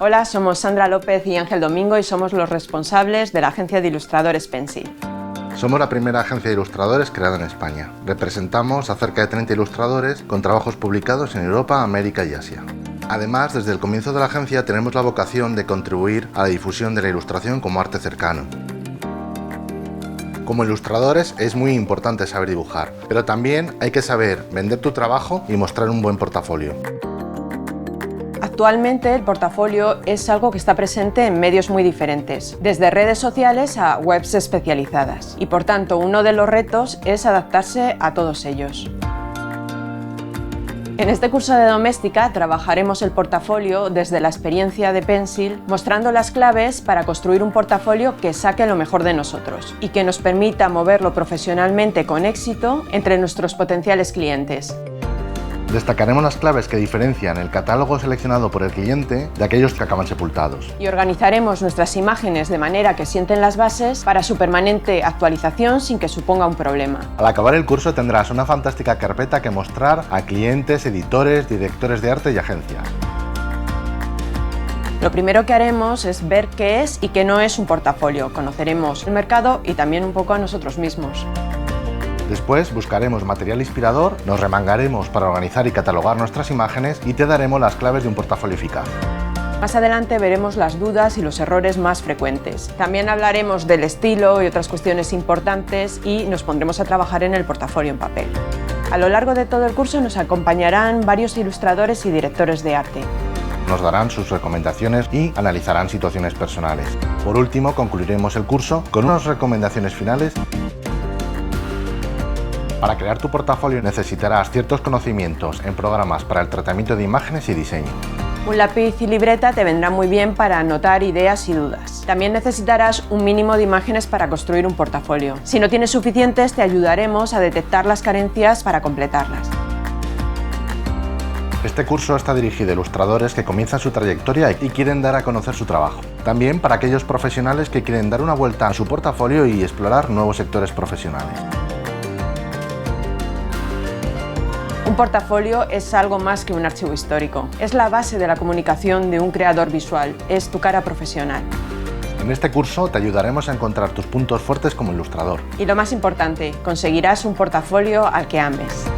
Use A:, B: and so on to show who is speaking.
A: Hola, somos Sandra López y Ángel Domingo y somos los responsables de la agencia de ilustradores Pencil.
B: Somos la primera agencia de ilustradores creada en España. Representamos a cerca de 30 ilustradores con trabajos publicados en Europa, América y Asia. Además, desde el comienzo de la agencia tenemos la vocación de contribuir a la difusión de la ilustración como arte cercano. Como ilustradores es muy importante saber dibujar, pero también hay que saber vender tu trabajo y mostrar un buen portafolio.
A: Actualmente el portafolio es algo que está presente en medios muy diferentes, desde redes sociales a webs especializadas, y por tanto uno de los retos es adaptarse a todos ellos. En este curso de doméstica trabajaremos el portafolio desde la experiencia de Pencil, mostrando las claves para construir un portafolio que saque lo mejor de nosotros y que nos permita moverlo profesionalmente con éxito entre nuestros potenciales clientes.
B: Destacaremos las claves que diferencian el catálogo seleccionado por el cliente de aquellos que acaban sepultados.
A: Y organizaremos nuestras imágenes de manera que sienten las bases para su permanente actualización sin que suponga un problema.
B: Al acabar el curso tendrás una fantástica carpeta que mostrar a clientes, editores, directores de arte y agencias.
A: Lo primero que haremos es ver qué es y qué no es un portafolio. Conoceremos el mercado y también un poco a nosotros mismos.
B: Después buscaremos material inspirador, nos remangaremos para organizar y catalogar nuestras imágenes y te daremos las claves de un portafolio eficaz.
A: Más adelante veremos las dudas y los errores más frecuentes. También hablaremos del estilo y otras cuestiones importantes y nos pondremos a trabajar en el portafolio en papel. A lo largo de todo el curso nos acompañarán varios ilustradores y directores de arte.
B: Nos darán sus recomendaciones y analizarán situaciones personales. Por último, concluiremos el curso con unas recomendaciones finales. Para crear tu portafolio necesitarás ciertos conocimientos en programas para el tratamiento de imágenes y diseño.
A: Un lápiz y libreta te vendrán muy bien para anotar ideas y dudas. También necesitarás un mínimo de imágenes para construir un portafolio. Si no tienes suficientes, te ayudaremos a detectar las carencias para completarlas.
B: Este curso está dirigido a ilustradores que comienzan su trayectoria y quieren dar a conocer su trabajo. También para aquellos profesionales que quieren dar una vuelta a su portafolio y explorar nuevos sectores profesionales.
A: Un portafolio es algo más que un archivo histórico. Es la base de la comunicación de un creador visual. Es tu cara profesional.
B: En este curso te ayudaremos a encontrar tus puntos fuertes como ilustrador.
A: Y lo más importante, conseguirás un portafolio al que ames.